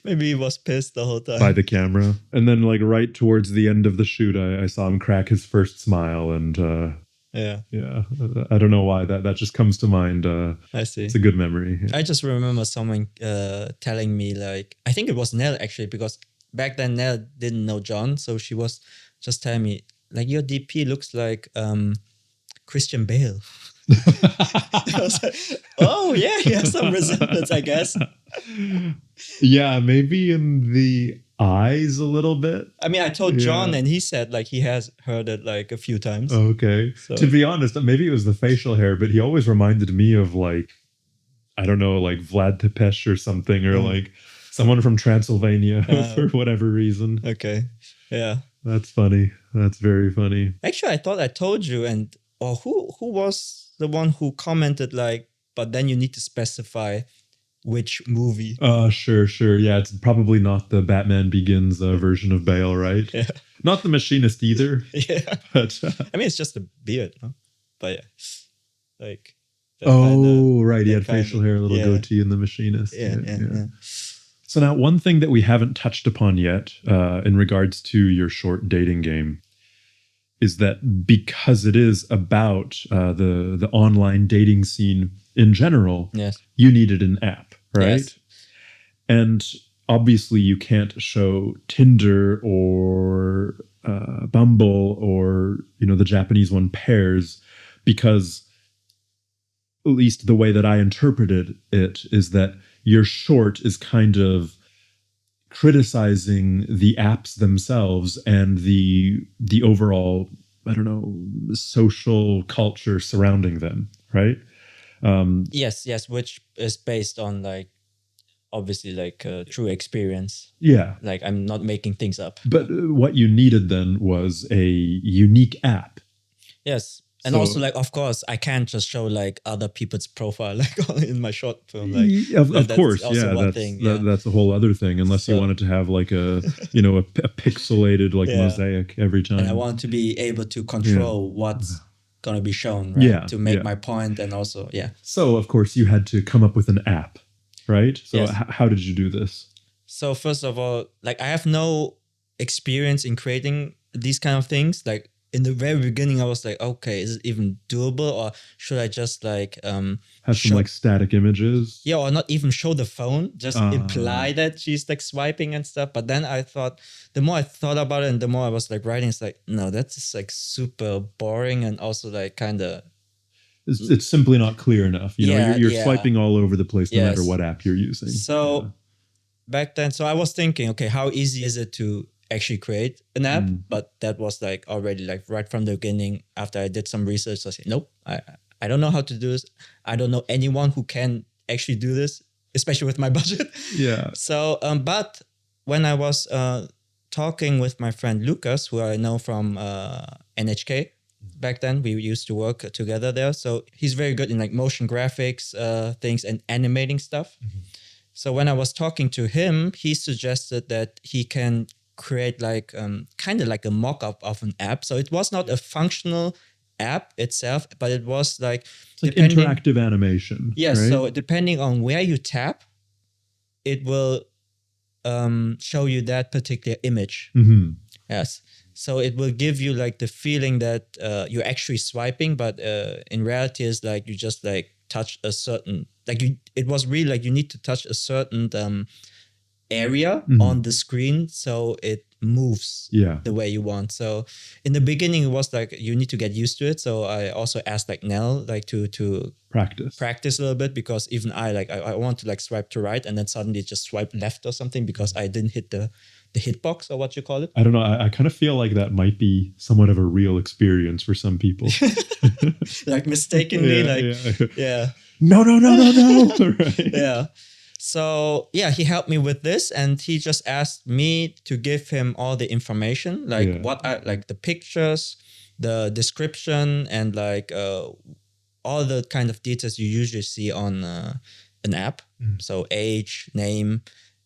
Maybe he was pissed the whole time. By the camera. And then like right towards the end of the shoot, I saw him crack his first smile, and... Yeah, I don't know why that just comes to mind. I see. It's a good memory. Yeah. I just remember someone telling me, like, I think it was Nell actually, because back then Nell didn't know John, so she was just telling me, like, your DP looks like Christian Bale. I was like, oh yeah, he has some resemblance, I guess. Yeah, maybe in the eyes a little bit. I told John, and he said like he has heard it like a few times. Okay. So. To be honest, maybe it was the facial hair, but he always reminded me of like, I don't know, like Vlad Tepes or something, or like someone from Transylvania for whatever reason. Okay. Yeah. That's funny. That's very funny. Actually, I thought I told you, or who was the one who commented like, but then you need to specify which movie. Sure. Yeah, it's probably not the Batman Begins version of Bale, right? Yeah. Not the Machinist either. Yeah. But it's just a beard, no? But yeah. Like. Right. He had facial hair, a little goatee in the Machinist. Yeah. So now, one thing that we haven't touched upon yet in regards to your short dating game is that because it is about the online dating scene in general, you needed an app, right? Yes. And obviously you can't show Tinder or Bumble or, the Japanese one, Pairs, because at least the way that I interpreted it, is that your short is kind of criticizing the apps themselves and the overall, I don't know, social culture surrounding them, right? Yes, which is based on like obviously like true experience. Yeah. Like I'm not making things up. But what you needed then was a unique app. Yes. And So- also, like, of course, I can't just show like other people's profile like in my short film. Like, Of that's course, also yeah, one that's thing. Yeah. that's a whole other thing. Unless you So- wanted to have like a a pixelated like Yeah. mosaic every time. And I want to be able to control what's gonna be shown, right? Yeah, To make yeah. my point, and also, yeah. So of course you had to come up with an app, right? So Yes. how did you do this? So first of all, like I have no experience in creating these kind of things. Like in the very beginning, I was like, okay, is it even doable, or should I just like Have some like static images. yeah, or not even show the phone, just Ah. imply that she's like swiping and stuff. But then I thought, the more I thought about it and the more I was like writing, it's like, no, that's just like super boring and also like kind of, It's simply not clear enough. You know, Yeah, you're yeah. swiping all over the place no Yes. matter what app you're using. So back then, so I was thinking, okay, how easy is it to actually create an app? But that was like already like right from the beginning. After I did some research, I said, nope, I don't know how to do this. I don't know anyone who can actually do this, especially with my budget. Yeah. So, but when I was talking with my friend Lucas, who I know from NHK, back then we used to work together there. So he's very good in like motion graphics things and animating stuff. So when I was talking to him, he suggested that he can create like kind of like a mock-up of an app. So it was not a functional app itself, but it was like It's like interactive animation. Yes, right? so depending on where you tap, it will show you that particular image. Mhm. Yes. So it will give you like the feeling that you're actually swiping, but in reality is like you just like touch a certain, like it was really like you need to touch a certain area on the screen so it moves Yeah. the way you want. So in the beginning it was like you need to get used to it. So I also asked like Nell like to practice a little bit, because even I want to like swipe to right and then suddenly just swipe left or something because I didn't hit the hitbox or what you call it. I don't know. I kind of feel like that might be somewhat of a real experience for some people. Like mistakenly, Yeah. yeah. No. Right. Yeah. So yeah, he helped me with this, and he just asked me to give him all the information, like what are like the pictures, the description, and like all the kind of details you usually see on an app. So age, name,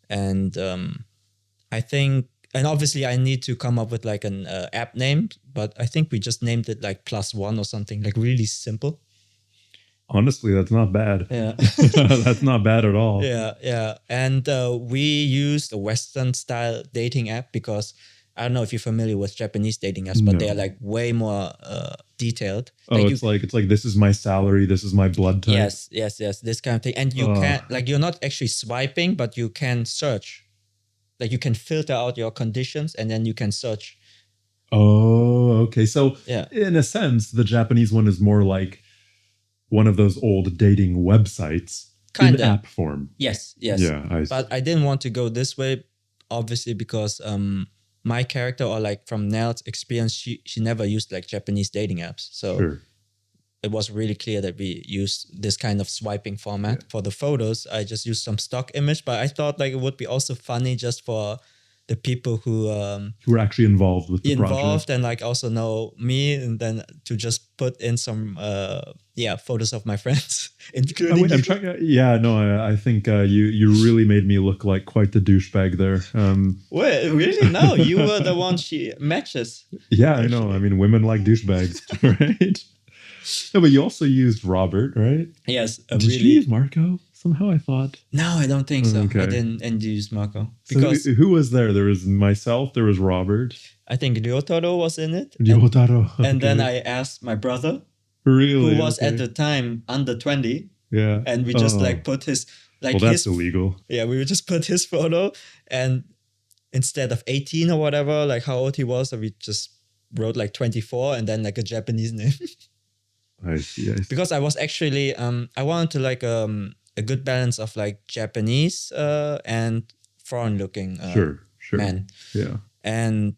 and I think, and obviously I need to come up with like an app name, but I think we just named it like +1 or something, like really simple. Honestly, that's not bad. Yeah. That's not bad at all. Yeah. And we used a Western style dating app because I don't know if you're familiar with Japanese dating apps, but they are like way more detailed. Oh, it's like this is my salary, this is my blood type. Yes, this kind of thing. And you can't, like, you're not actually swiping, but you can search. Like you can filter out your conditions and then you can search. Oh, okay. So Yeah. in a sense, the Japanese one is more like one of those old dating websites Kinda. in app form. Yes. Yeah, I see. But I didn't want to go this way, obviously, because my character, or like from Nell's experience, she never used like Japanese dating apps. So Sure. it was really clear that we used this kind of swiping format. For the photos, I just used some stock image, but I thought like it would be also funny just for the people who were actually involved with the project. and like also know me, and then to just put in some photos of my friends, including I'm trying. I think you really made me look like quite the douchebag there. Wait, really? No, you were the one she matches. Yeah, I know. I mean, women like douchebags, right? No, but you also used Robert, right? Yes. Did you use Marco? Somehow I thought. No, I don't think so. Okay. I didn't use Marco. Because so who was there? There was myself, there was Robert. I think Ryotaro was in it. Ryotaro. And then I asked my brother, really? who was at the time under 20. Yeah. And we just like put his... like well, that's illegal. Yeah, we would just put his photo, and instead of 18 or whatever, like how old he was, we just wrote like 24 and then like a Japanese name. I see. Because I was actually I wanted to like a good balance of like Japanese and foreign looking Sure. men. Yeah. And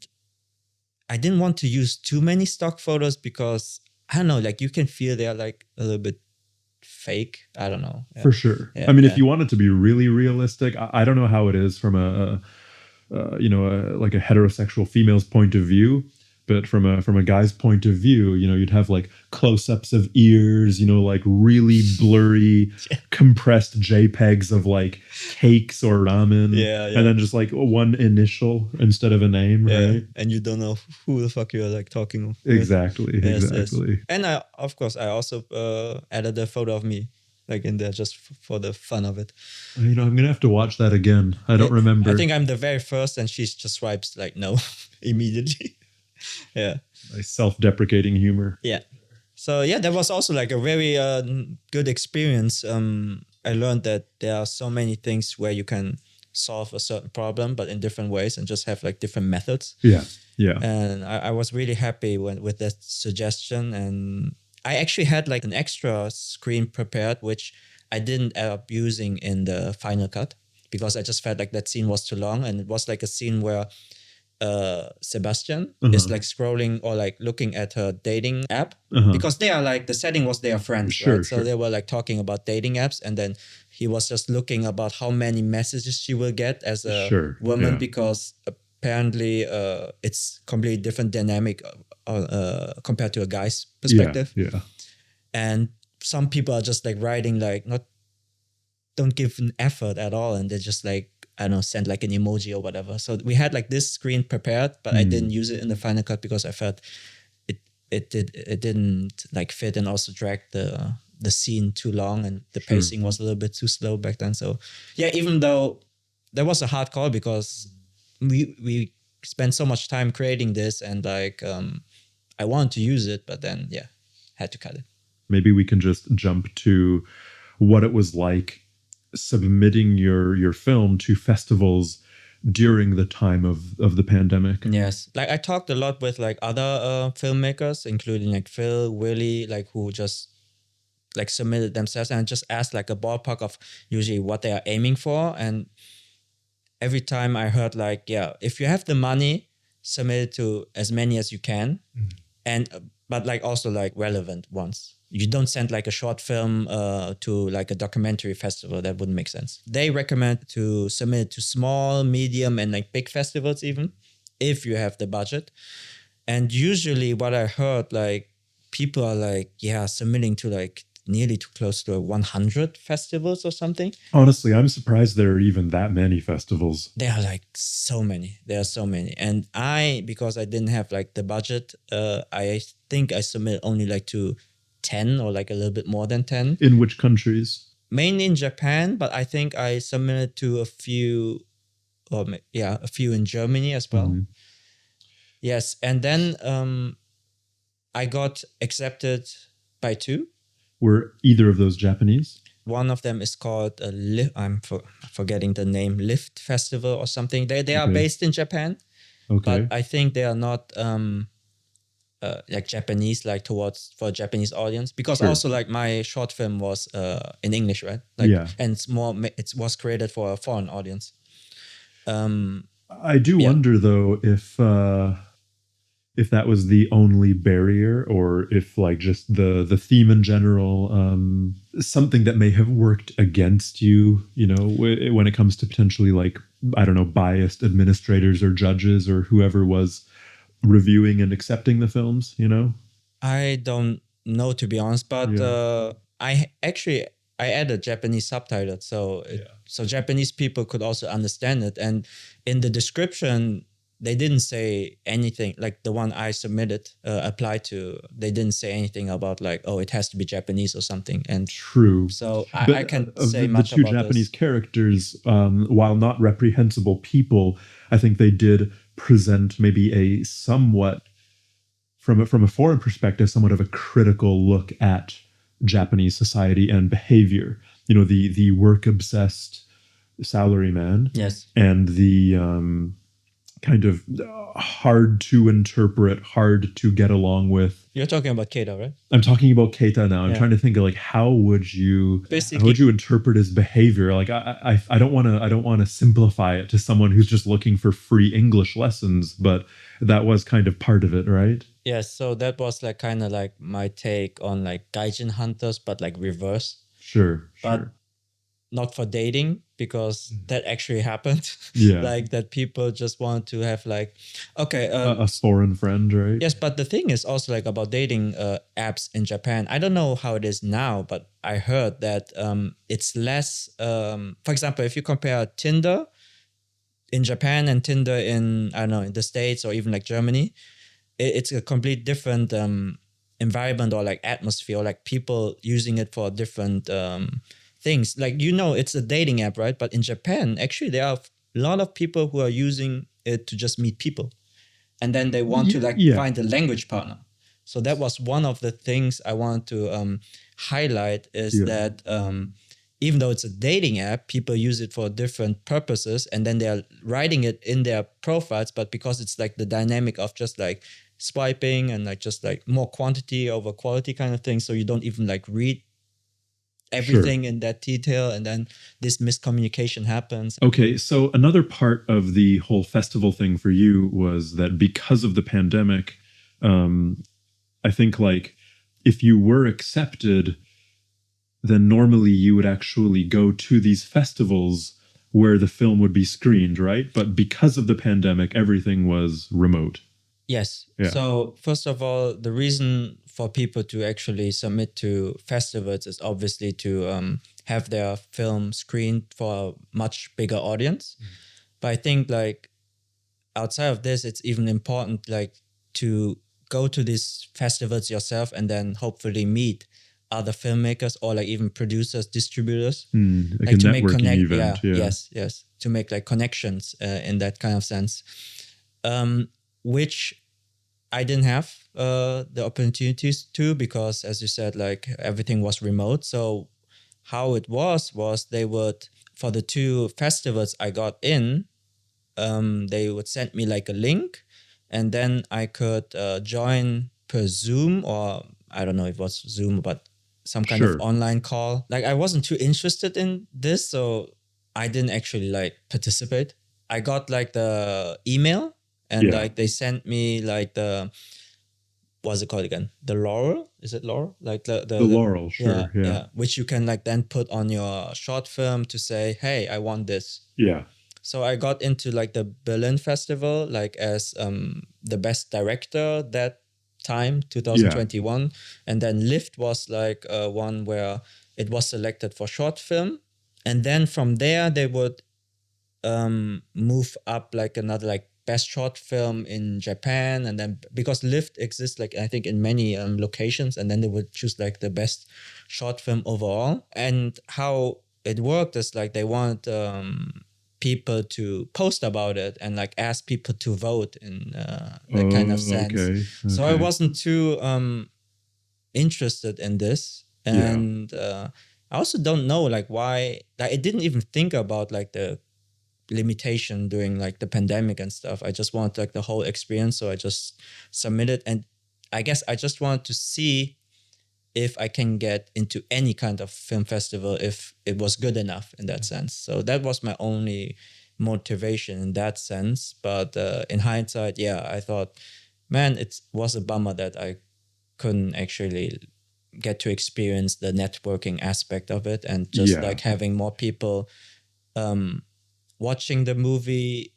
I didn't want to use too many stock photos because I don't know, like you can feel they're like a little bit fake. I don't know. Yeah. For sure. Yeah, I mean, if you want it to be really realistic, I don't know how it is from like a heterosexual female's point of view, but from a guy's point of view, you'd have like close-ups of ears, like really blurry, compressed JPEGs of like cakes or ramen, and then just like one initial instead of a name, right? And you don't know who the fuck you're like talking with. Exactly. Yes. And I also added a photo of me like in there just for the fun of it. I'm gonna have to watch that again. I don't remember. I think I'm the very first, and she just swipes like no immediately. Yeah. Nice self-deprecating humor. Yeah. So yeah, that was also like a very good experience. I learned that there are so many things where you can solve a certain problem, but in different ways, and just have like different methods. Yeah. And I was really happy with that suggestion. And I actually had like an extra screen prepared, which I didn't end up using in the final cut because I just felt like that scene was too long. And it was like a scene where Sebastian is like scrolling or like looking at her dating app because they are like, the setting was their friends, right? So they were like talking about dating apps, and then he was just looking about how many messages she will get as a woman because apparently it's completely different dynamic compared to a guy's perspective. Yeah. And some people are just like writing like don't give an effort at all, and they're just like, I don't know, send like an emoji or whatever. So we had like this screen prepared, but I didn't use it in the final cut because I felt it didn't like fit and also dragged the scene too long, and the pacing was a little bit too slow back then. So yeah, even though that was a hard call because we spent so much time creating this, and like I wanted to use it, but then had to cut it. Maybe we can just jump to what it was like submitting your film to festivals during the time of the pandemic. Yes. Like I talked a lot with like other filmmakers, including like Phil, Willie, like who just like submitted themselves, and just asked like a ballpark of usually what they are aiming for. And every time I heard like, if you have the money, submit it to as many as you can. But like also like relevant ones. You don't send like a short film to like a documentary festival. That wouldn't make sense. They recommend to submit it to small, medium, and like big festivals even, if you have the budget. And usually what I heard, like people are like, submitting to like nearly too close to 100 festivals or something. Honestly, I'm surprised there are even that many festivals. There are like so many. There are so many. And because I didn't have like the budget, I think I submitted only like to 10 or like a little bit more than 10. In which countries? Mainly in Japan, but I think I submitted to a few in Germany as well. Mm-hmm. Yes. And then I got accepted by 2. Were either of those Japanese? One of them is called I'm forgetting the name, Lift Festival or something. They are based in Japan, but I think they are not like Japanese, like for a Japanese audience, because also like my short film was in English, right? Like, and it was created for a foreign audience. I do wonder though if that was the only barrier, or if like just the theme in general, something that may have worked against you, when it comes to potentially like, I don't know, biased administrators or judges or whoever was reviewing and accepting the films, I don't know, to be honest, but I added Japanese subtitles, so Japanese people could also understand it. And in the description, they didn't say anything, like the one I submitted applied to, they didn't say anything about like, oh, it has to be Japanese or something. And true. So I can't say much about the two Japanese characters, while not reprehensible people, I think they did present maybe a somewhat, from a foreign perspective, somewhat of a critical look at Japanese society and behavior. The work-obsessed salaryman, yes, and the kind of hard to interpret, hard to get along with. You're talking about Keita, right? I'm talking about Keita now. I'm Yeah. trying to think of like how would you Basically, interpret his behavior? Like I don't want to simplify it to someone who's just looking for free English lessons, but that was kind of part of it, right? yes. So that was like kind of like my take on like gaijin hunters, but like reverse. Sure. But not for dating, because that actually happened. Yeah. Like that people just want to have like, okay. A foreign friend, right? Yes, but the thing is also like about dating apps in Japan. I don't know how it is now, but I heard that it's less. For example, if you compare Tinder in Japan and Tinder in, I don't know, in the States or even like Germany, it's a complete different environment or like atmosphere, or like people using it for different things. Like, you know, it's a dating app, right? But in Japan, actually, there are a lot of people who are using it to just meet people. And then they want to like find a language partner. So that was one of the things I want to highlight is that even though it's a dating app, people use it for different purposes, and then they're writing it in their profiles. But because it's like the dynamic of just like swiping and like just like more quantity over quality kind of thing, so you don't even like read everything in that detail, and then this miscommunication happens. Okay, so another part of the whole festival thing for you was that because of the pandemic, I think like if you were accepted, then normally you would actually go to these festivals where the film would be screened, right? But because of the pandemic, everything was remote. Yes. Yeah. So first of all, the reason for people to actually submit to festivals is obviously to have their film screened for a much bigger audience. But I think like outside of this, it's even important like to go to these festivals yourself and then hopefully meet other filmmakers or like even producers, distributors, like to make event. Yes, to make like connections in that kind of sense, which I didn't have the opportunities to, because as you said, like everything was remote. So how it was they would, for the two festivals I got in, they would send me like a link, and then I could join per Zoom, or I don't know if it was Zoom, but some kind of online call. Like I wasn't too interested in this, so I didn't actually like participate. I got like the email, and like they sent me like the, what's it called again? The laurel? Is it laurel? Like the laurel, yeah. Which you can like then put on your short film to say, hey, I want this. Yeah. So I got into like the Berlin Festival, like as the best director that time, 2021. And then Lift was like one where it was selected for short film. And then from there, they would move up like another like best short film in Japan. And then because Lift exists like I think in many locations, and then they would choose like the best short film overall. And how it worked is like they want people to post about it and like ask people to vote in that kind of sense. Okay. So I wasn't too interested in this, and I also don't know like why. Like I didn't even think about like the limitation during like the pandemic and stuff. I just wanted like the whole experience, so I just submitted, and I guess I just wanted to see if I can get into any kind of film festival if it was good enough in that sense. So that was my only motivation in that sense. But in hindsight, I thought, man, it was a bummer that I couldn't actually get to experience the networking aspect of it, and just like having more people watching the movie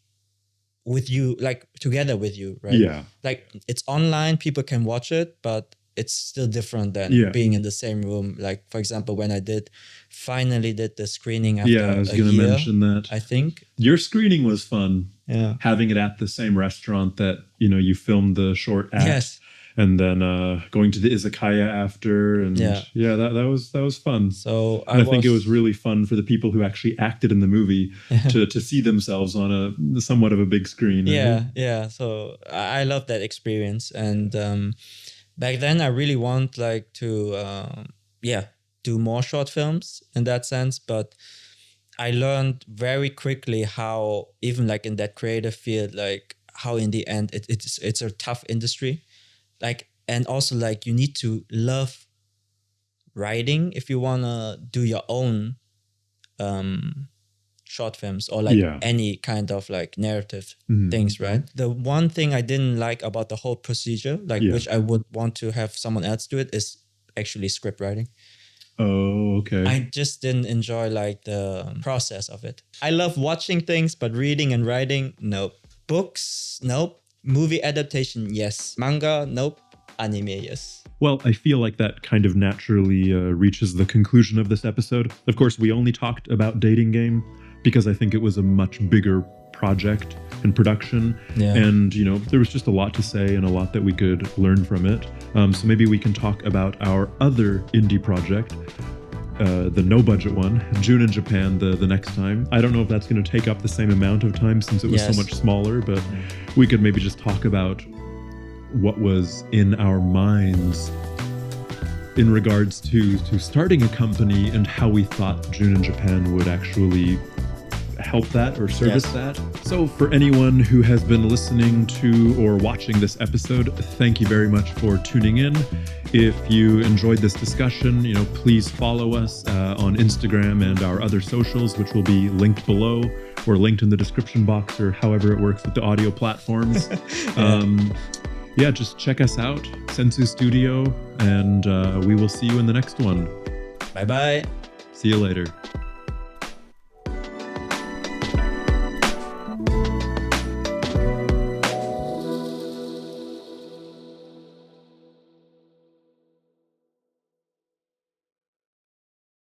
with you, like together with you, right? Yeah. Like it's online, people can watch it, but it's still different than being in the same room. Like, for example, when I finally did the screening after I was going to mention that. I think. Your screening was fun. Yeah. Having it at the same restaurant that, you filmed the short act. Yes. And then going to the izakaya after. And that was fun. So I think it was really fun for the people who actually acted in the movie to see themselves on a somewhat of a big screen. Yeah. So I love that experience. And back then, I really want like to, do more short films in that sense. But I learned very quickly how, even like in that creative field, like how in the end it's a tough industry. Like, and also like you need to love writing if you wanna do your own short films or like Yeah. any kind of like narrative Mhm. things, right? The one thing I didn't like about the whole procedure, like Yeah. which I would want to have someone else do it, is actually script writing. Oh, okay. I just didn't enjoy like the process of it. I love watching things, but reading and writing, nope. Books, nope. Movie adaptation, yes. Manga, nope. Anime, yes. Well, I feel like that kind of naturally reaches the conclusion of this episode. Of course, we only talked about Dating Game because I think it was a much bigger project and production. Yeah. And, you know, there was just a lot to say and a lot that we could learn from it. So maybe we can talk about our other indie project, the no-budget one, June in Japan, the next time. I don't know if that's going to take up the same amount of time since it was so much smaller, but we could maybe just talk about what was in our minds in regards to starting a company and how we thought June in Japan would actually help that or service that. So for anyone who has been listening to or watching this episode, thank you very much for tuning in. If you enjoyed this discussion, you know, please follow us on Instagram and our other socials, which will be linked below or linked in the description box or however it works with the audio platforms. Yeah, just check us out, Sensu Studio, and we will see you in the next one. Bye-bye. See you later.